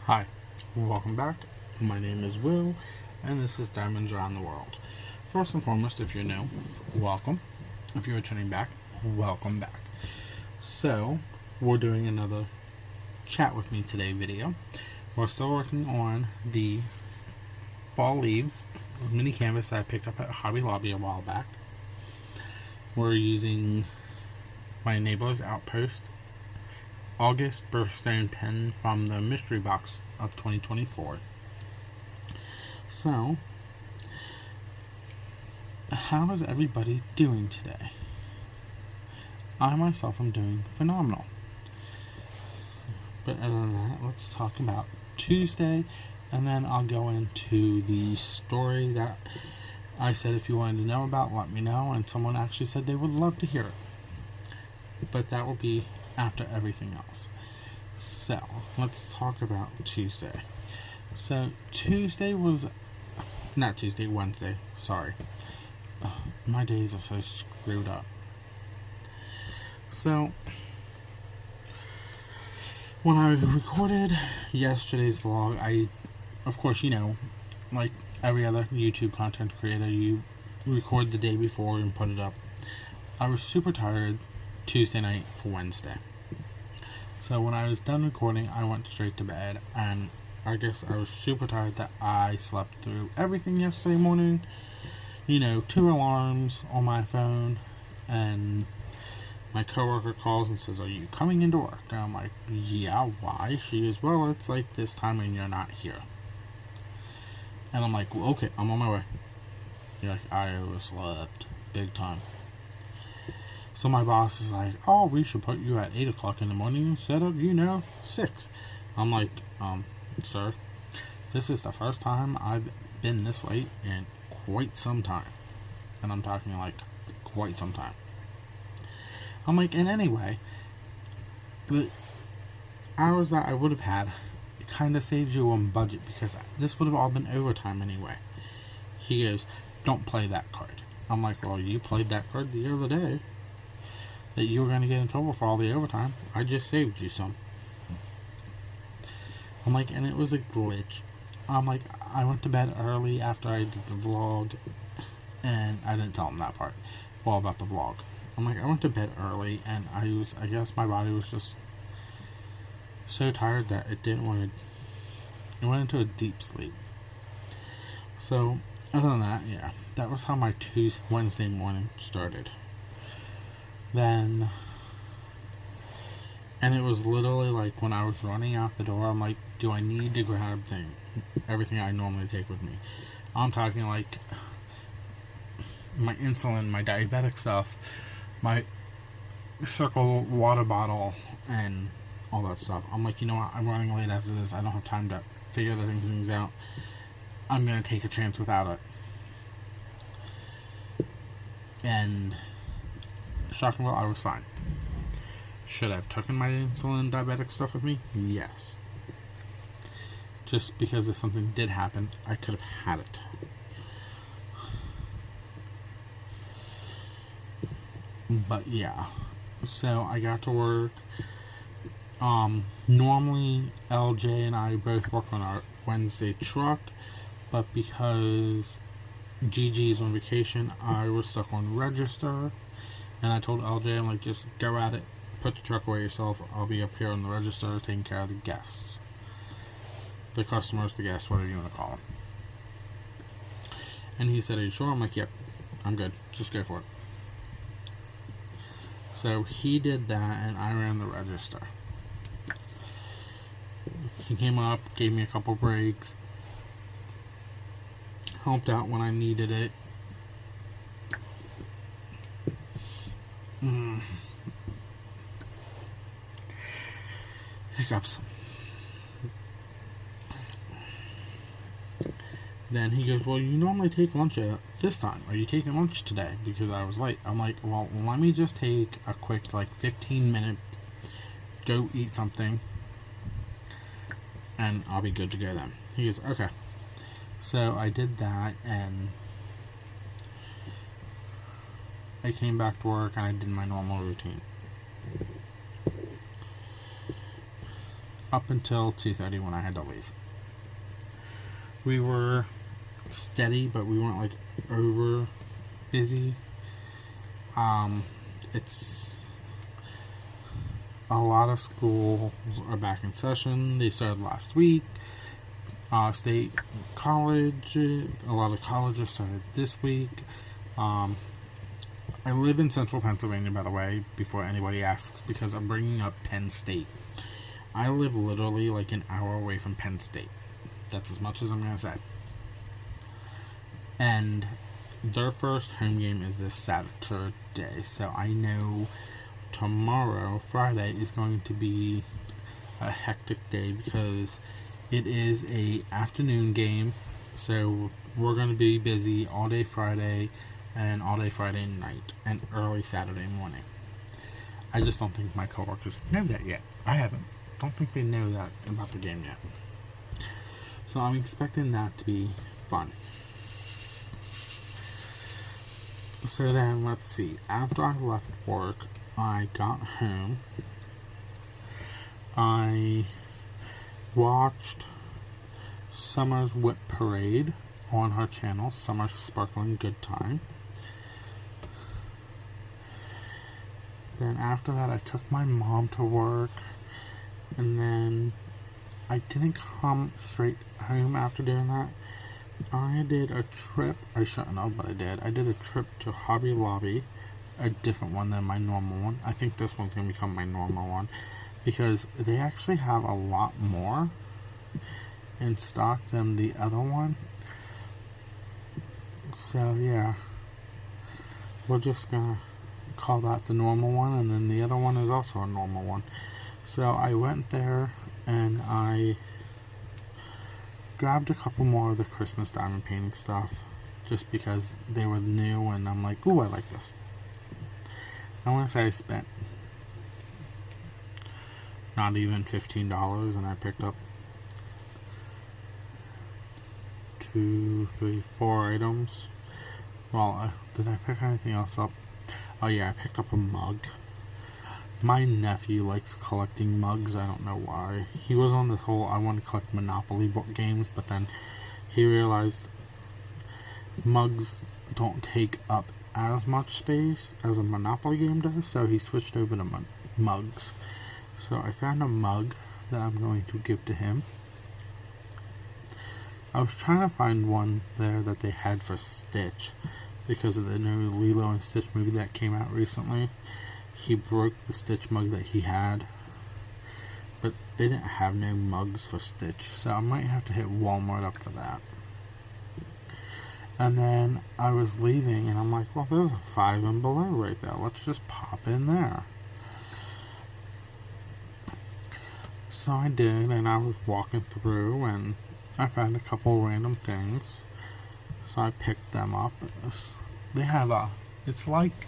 Hi, welcome back. My name is Will, and this is Diamonds Around the World. First and foremost, if you're new, welcome. If you're returning back, welcome back. So, we're doing another Chat With Me Today video. We're still working on the fall leaves mini canvas that I picked up at Hobby Lobby a while back. We're using my Neighbor's Outpost August birthstone pen from the mystery box of 2024. So, how is everybody doing today? I myself am doing phenomenal. But other than that, let's talk about Tuesday, and then I'll go into the story that I said if you wanted to know about, let me know, and someone actually said they would love to hear it. But that will be after everything else. So, let's talk about Tuesday. So, Wednesday, sorry. My days are so screwed up. So, when I recorded yesterday's vlog, of course, like every other YouTube content creator, you record the day before and put it up. I was super tired Tuesday night for Wednesday. So when I was done recording, I went straight to bed, and I guess I was super tired that I slept through everything yesterday morning. 2 alarms on my phone, and my coworker calls and says, "Are you coming into work?" And I'm like, "Yeah, why?" She goes, "Well, it's like this time and you're not here." And I'm like, "Well, okay, I'm on my way." You're like, "I overslept big time." So my boss is like, "Oh, we should put you at 8 o'clock in the morning instead of, 6. I'm like, "Sir, this is the first time I've been this late in quite some time." And I'm talking like quite some time. I'm like, and anyway, the hours that I would have had, it kind of saves you on budget because this would have all been overtime anyway. He goes, "Don't play that card." I'm like, "Well, you played that card the other day that you were going to get in trouble for all the overtime. I just saved you some." I'm like, and it was a glitch. I'm like, I went to bed early after I did the vlog, and I didn't tell him that part. Well, about the vlog. I'm like, I went to bed early, and I guess my body was just so tired that it went into a deep sleep. So, other than that, yeah, that was how my Wednesday morning started. And it was literally like when I was running out the door, I'm like, do I need to grab everything I normally take with me? I'm talking like my insulin, my diabetic stuff, my Circle water bottle, and all that stuff. I'm like, you know what, I'm running late as it is. I don't have time to figure the things out. I'm going to take a chance without it. And shockingly, I was fine. Should I have taken my insulin diabetic stuff with me? Yes. Just because if something did happen, I could have had it. But yeah. So I got to work. Normally LJ and I both work on our Wednesday truck, but because Gigi's on vacation, I was stuck on register. And I told LJ, I'm like, just go at it. Put the truck away yourself. I'll be up here on the register taking care of the guests. The customers, the guests, whatever you want to call them. And he said, "Are you sure?" I'm like, "Yep, I'm good. Just go for it." So he did that, and I ran the register. He came up, gave me a couple breaks, helped out when I needed it. Hiccups. Then he goes, "Well, you normally take lunch at this time. Are you taking lunch today?" Because I was late. I'm like, "Well, let me just take a quick 15-minute go eat something, and I'll be good to go then." He goes, "Okay." So I did that, and I came back to work, and I did my normal routine. up until 2:30 when I had to leave. We were steady, but we weren't like over busy. It's a lot of schools are back in session. They started last week. State college, a lot of colleges started this week. I live in central Pennsylvania, by the way, before anybody asks, because I'm bringing up Penn State. I live literally like an hour away from Penn State. That's as much as I'm going to say. And their first home game is this Saturday, so I know tomorrow, Friday, is going to be a hectic day because it is a afternoon game, so we're going to be busy all day Friday and all day Friday night and early Saturday morning. I just don't think my coworkers know that yet. Don't think they know that about the game yet. So I'm expecting that to be fun. So then, let's see. After I left work, I got home. I watched Summer's Whip Parade on her channel, Summer's Sparkling Good Time. Then after that, I took my mom to work, and then I didn't come straight home after doing that. I did a trip, I shouldn't have, but I did. I did a trip to Hobby Lobby, a different one than my normal one. I think this one's going to become my normal one, because they actually have a lot more in stock than the other one. So yeah, we're just going to call that the normal one, and then the other one is also a normal one. So I went there and I grabbed a couple more of the Christmas diamond painting stuff just because they were new and I'm like, ooh, I like this. I want to say I spent not even $15 and I picked up 2, 3, 4 items. Well, did I pick anything else up? Oh yeah, I picked up a mug. My nephew likes collecting mugs. I don't know why. He was on this whole I want to collect Monopoly board games, but then he realized mugs don't take up as much space as a Monopoly game does, so he switched over to mugs. So I found a mug that I'm going to give to him. I was trying to find one there that they had for Stitch because of the new Lilo and Stitch movie that came out recently. He broke the Stitch mug that he had, but they didn't have no mugs for Stitch, so I might have to hit Walmart up for that. And then I was leaving and I'm like, well, there's a Five and Below right there, let's just pop in there. So I did, and I was walking through and I found a couple random things, so I picked them up. They have it's like,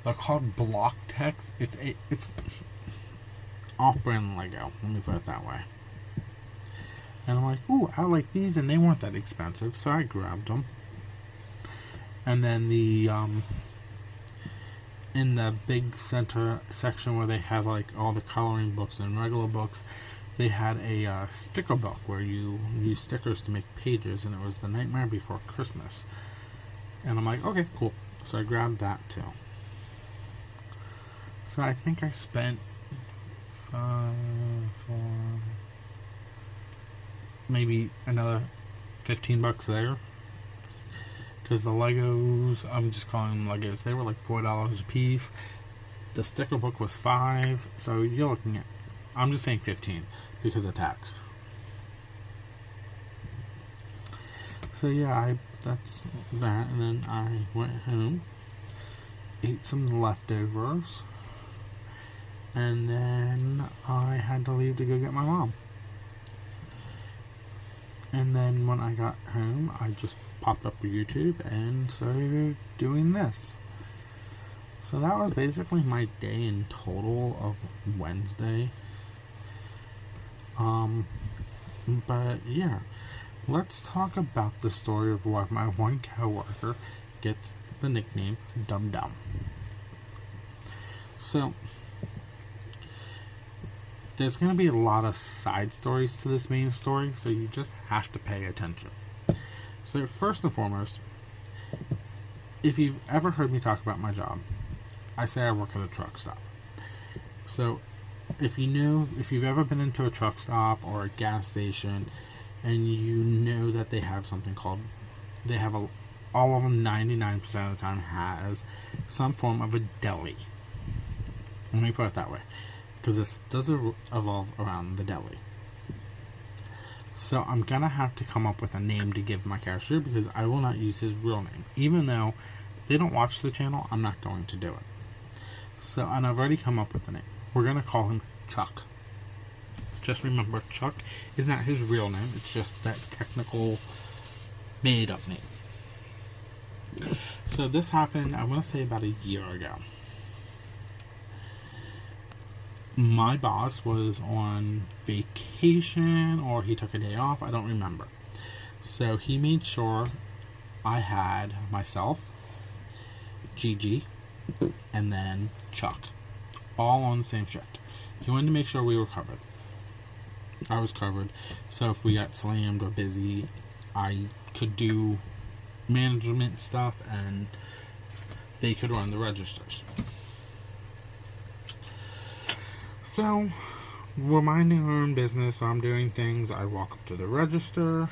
they're called Block Text. It's off-brand Lego, let me put it that way. And I'm like, ooh, I like these, and they weren't that expensive, so I grabbed them. And then the in the big center section where they have like all the coloring books and regular books, they had a sticker book where you use stickers to make pages, and it was The Nightmare Before Christmas. And I'm like, okay, cool. So I grabbed that too. So I think I spent maybe another $15 there, because the Legos, I'm just calling them Legos, they were like $4 a piece. The sticker book was $5, so you're looking at, I'm just saying 15 because of tax. So yeah, that's that, and then I went home, ate some leftovers, and then I had to leave to go get my mom. And then when I got home, I just popped up YouTube and started doing this. So that was basically my day in total of Wednesday. But yeah, let's talk about the story of why my one coworker gets the nickname Dum Dum. So there's going to be a lot of side stories to this main story, so you just have to pay attention. So first and foremost, if you've ever heard me talk about my job, I say I work at a truck stop. So if you've ever been into a truck stop or a gas station, and you know that they have something called, all of them 99% of the time has some form of a deli. Let me put it that way, because this does evolve around the deli. So I'm gonna have to come up with a name to give my cashier, because I will not use his real name. Even though they don't watch the channel, I'm not going to do it. So, and I've already come up with a name. We're gonna call him Chuck. Just remember, Chuck is not his real name. It's just that technical made up name. So this happened, I want to say, about a year ago. My boss was on vacation, or he took a day off, I don't remember. So he made sure I had myself, Gigi, and then Chuck, all on the same shift. He wanted to make sure we were covered. I was covered, so if we got slammed or busy, I could do management stuff and they could run the registers. So we're minding our own business, so I'm doing things. I walk up to the register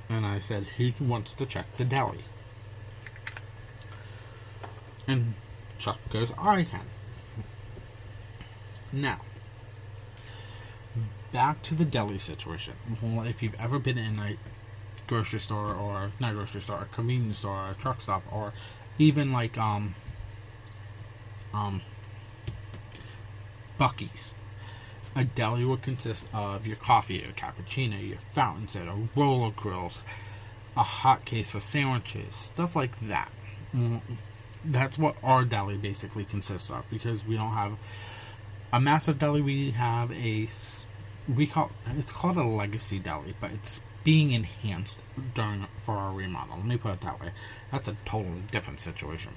and I said, who wants to check the deli? And Chuck goes, I can. Now, back to the deli situation. Well, if you've ever been in a grocery store, or not grocery store, a convenience store, or a truck stop, or even like Buc-ee's, a deli would consist of your coffee, your cappuccino, your fountain soda, roller grills, a hot case for sandwiches, stuff like that. That's what our deli basically consists of, because we don't have a massive deli. We have it's called a legacy deli, but it's being enhanced for our remodel. Let me put it that way. That's a totally different situation.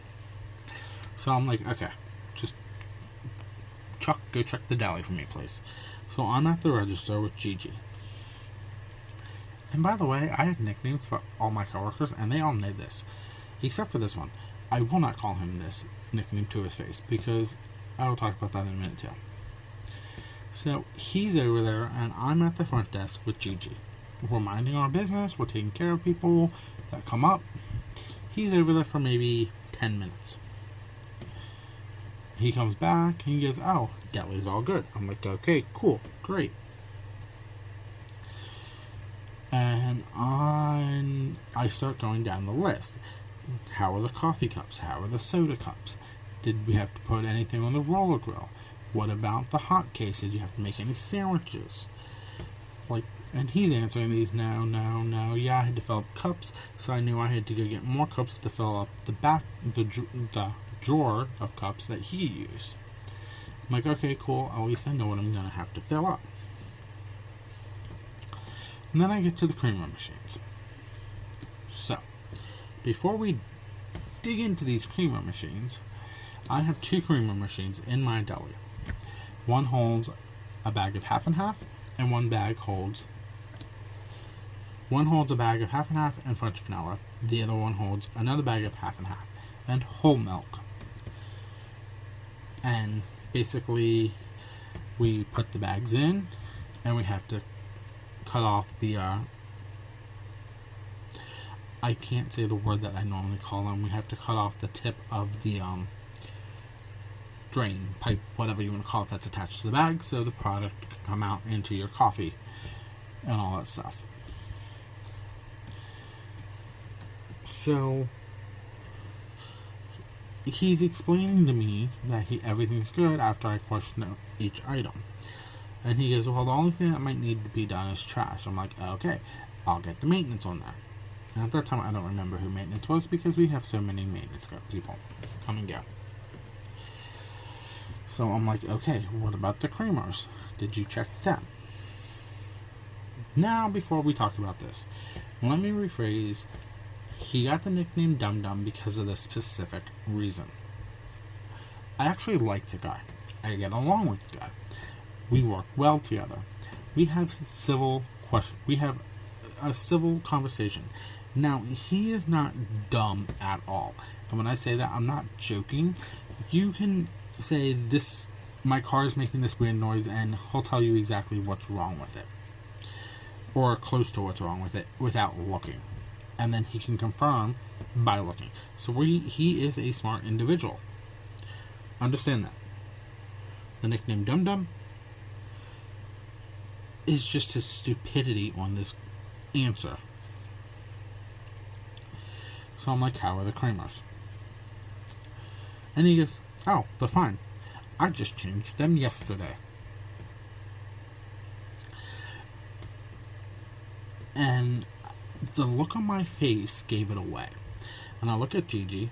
So I'm like, okay, just Chuck, go check the deli for me, please. So I'm at the register with Gigi. And by the way, I have nicknames for all my coworkers, and they all know this, except for this one. I will not call him this nickname to his face, because I will talk about that in a minute too. So he's over there, and I'm at the front desk with Gigi. We're minding our business, we're taking care of people that come up. He's over there for maybe 10 minutes. He comes back, and he goes, oh, deli's all good. I'm like, okay, cool, great. And I start going down the list. How are the coffee cups? How are the soda cups? Did we have to put anything on the roller grill? What about the hot case? Did you have to make any sandwiches? And he's answering these, no. Yeah, I had to fill up cups, so I knew I had to go get more cups to fill up the drawer of cups that he used. I'm like, okay, cool. At least I know what I'm gonna have to fill up. And then I get to the creamer machines. So, before we dig into these creamer machines, I have two creamer machines in my deli. One holds a bag of half and half, and one holds a bag of half and half and French vanilla. The other one holds another bag of half and half and whole milk. And basically, we put the bags in, and we have to cut off the I can't say the word that I normally call them. We have to cut off the tip of the drain pipe, whatever you want to call it, that's attached to the bag, so the product can come out into your coffee and all that stuff. So he's explaining to me that everything's good after I question each item. And he goes, well, the only thing that might need to be done is trash. I'm like, okay, I'll get the maintenance on that. And at that time, I don't remember who maintenance was, because we have so many maintenance people come and go. So I'm like, okay, what about the creamers? Did you check them? Now, before we talk about this, let me rephrase. He got the nickname Dum Dum because of this specific reason. I actually like the guy. I get along with the guy. We work well together. We have we have a civil conversation. Now, he is not dumb at all. And when I say that, I'm not joking. You can say, this, my car is making this weird noise, and he'll tell you exactly what's wrong with it. Or close to what's wrong with it, without looking. And then he can confirm by looking. So he is a smart individual. Understand that. The nickname Dum Dum is just his stupidity on this answer. So I'm like, how are the Kramers? And he goes, oh, they're fine. I just changed them yesterday. And the look on my face gave it away. And I look at Gigi,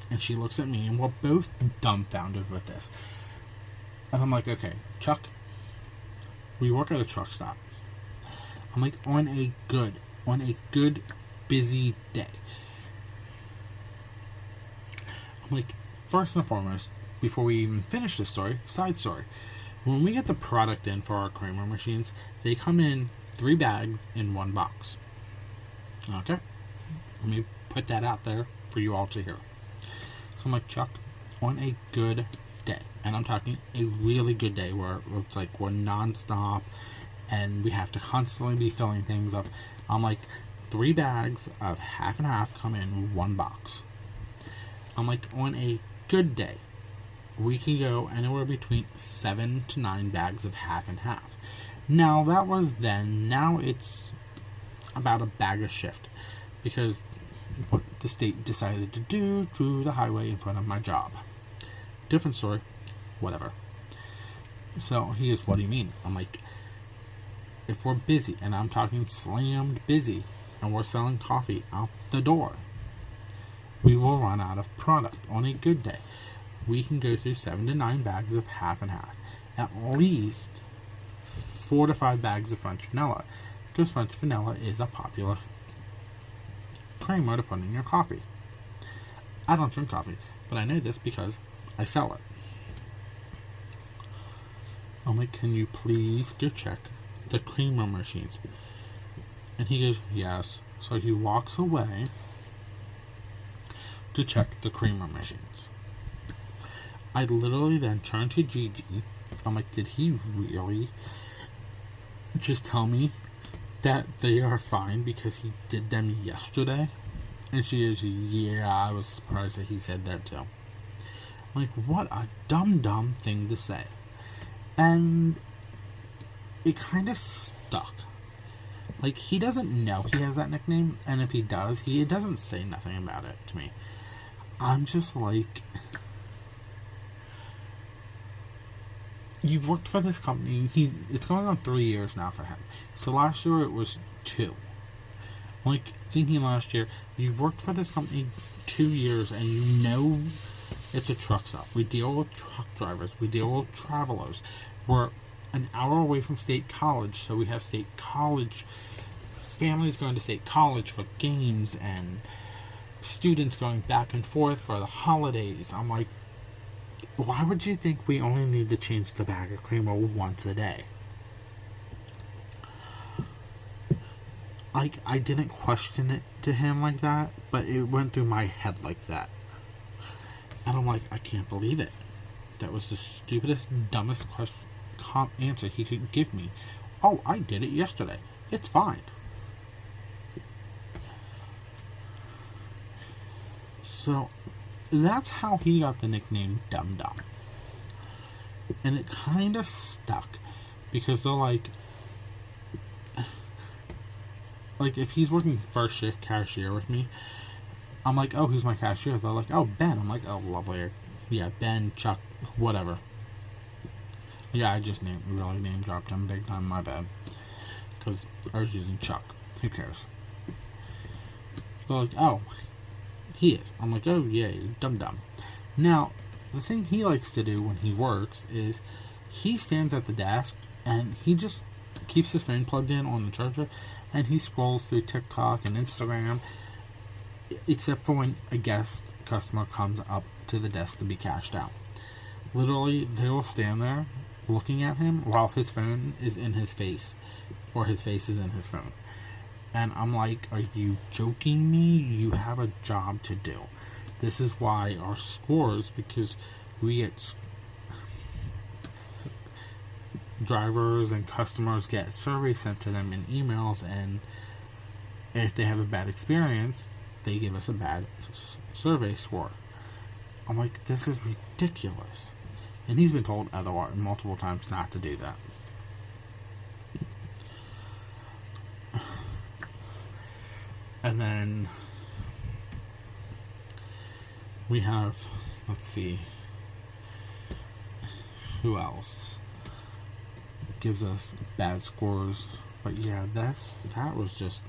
and she looks at me, and we're both dumbfounded with this. And I'm like, okay, Chuck, we work at a truck stop. I'm like, on a good, busy day. I'm like, first and foremost, before we even finish this story, side story. When we get the product in for our Kramer machines, they come in 3 bags in 1 box. Okay? Let me put that out there for you all to hear. So I'm like, Chuck, on a good day, and I'm talking a really good day where it's like we're non-stop and we have to constantly be filling things up, I'm like, 3 bags of half and half come in 1 box. I'm like, on a good day, we can go anywhere between 7 to 9 bags of half and half. Now, that was then. Now it's about a bag a shift, because what the state decided to do to the highway in front of my job. Different story. Whatever. So he goes, what do you mean? I'm like, if we're busy, and I'm talking slammed busy, and we're selling coffee out the door, we will run out of product. On a good day, we can go through 7 to 9 bags of half and half. At least 4 to 5 bags of French vanilla, because French vanilla is a popular Kramer to put in your coffee. I don't drink coffee, but I know this because I sell it. I'm like, can you please go check the Kramer machines? And he goes, yes. So he walks away to check the Kramer machines. I literally then turn to Gigi. I'm like, did he really just tell me that they are fine because he did them yesterday? And she is, yeah, I was surprised that he said that too. I'm like, what a dumb thing to say. And it kind of stuck. Like, he doesn't know he has that nickname, and if he does, he doesn't say nothing about it to me. I'm just like, you've worked for this company. It's going on 3 years now for him. So last year it was 2. Like, thinking last year, you've worked for this company 2 years, and you know it's a truck stop. We deal with truck drivers. We deal with travelers. We're an hour away from State College, so we have State College families going to State College for games and students going back and forth for the holidays. I'm like, why would you think we only need to change the bag of Kramer once a day? Like, I didn't question it to him like that, but it went through my head like that. And I'm like, I can't believe it. That was the stupidest, dumbest answer he could give me. Oh, I did it yesterday. It's fine. So, that's how he got the nickname Dum Dum. And it kind of stuck. Because they're like, if he's working first shift cashier with me, I'm like, oh, who's my cashier? They're like, oh, Ben. I'm like, oh, lovely. Yeah, Ben, Chuck, whatever. Yeah, I just really name dropped him big time, my bad. Because I was using Chuck. Who cares? They're like, oh, he is. I'm like, oh, yeah, Dum Dum. Now, the thing he likes to do when he works is he stands at the desk and he just keeps his phone plugged in on the charger and he scrolls through TikTok and Instagram, except for when a guest customer comes up to the desk to be cashed out. Literally, they will stand there looking at him while his phone is in his face, or his face is in his phone. And I'm like, are you joking me? You have a job to do. This is why our scores, because we get drivers and customers get surveys sent to them in emails, and if they have a bad experience, they give us a bad survey score. I'm like, this is ridiculous. And he's been told otherwise multiple times not to do that. And then we have, let's see, who else gives us bad scores. But yeah, that was just,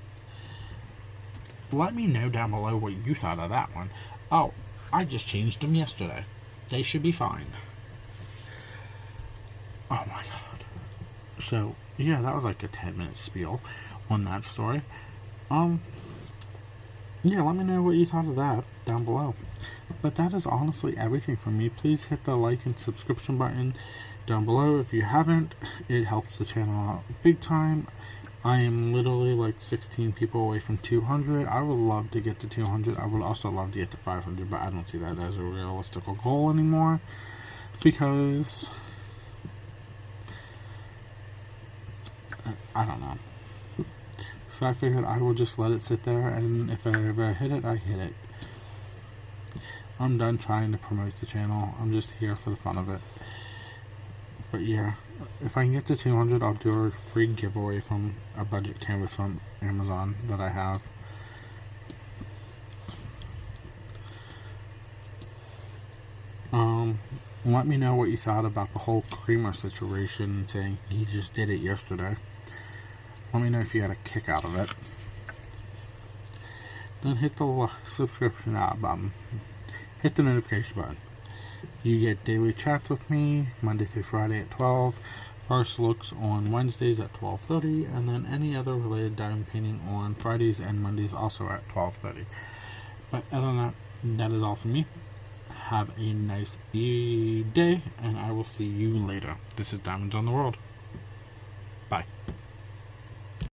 let me know down below what you thought of that one. Oh, I just changed them yesterday. They should be fine. Oh my god. So yeah, that was like a 10-minute spiel on that story. Yeah, let me know what you thought of that down below. But that is honestly everything from me. Please hit the like and subscription button down below if you haven't. It helps the channel out big time. I am literally like 16 people away from 200. I would love to get to 200. I would also love to get to 500, but I don't see that as a realistic goal anymore, because I don't know. So I figured I will just let it sit there, and if I ever hit it, I hit it. I'm done trying to promote the channel. I'm just here for the fun of it. But yeah, if I can get to 200, I'll do a free giveaway from a budget canvas from Amazon that I have. Let me know what you thought about the whole creamer situation, saying he just did it yesterday. Let me know if you had a kick out of it. Then hit the subscription button. Hit the notification button. You get daily chats with me Monday through Friday at 12. First looks on Wednesdays at 12:30, and then any other related diamond painting on Fridays and Mondays also at 12:30. But other than that, that is all from me. Have a nice day, and I will see you later. This is Diamonds on the World.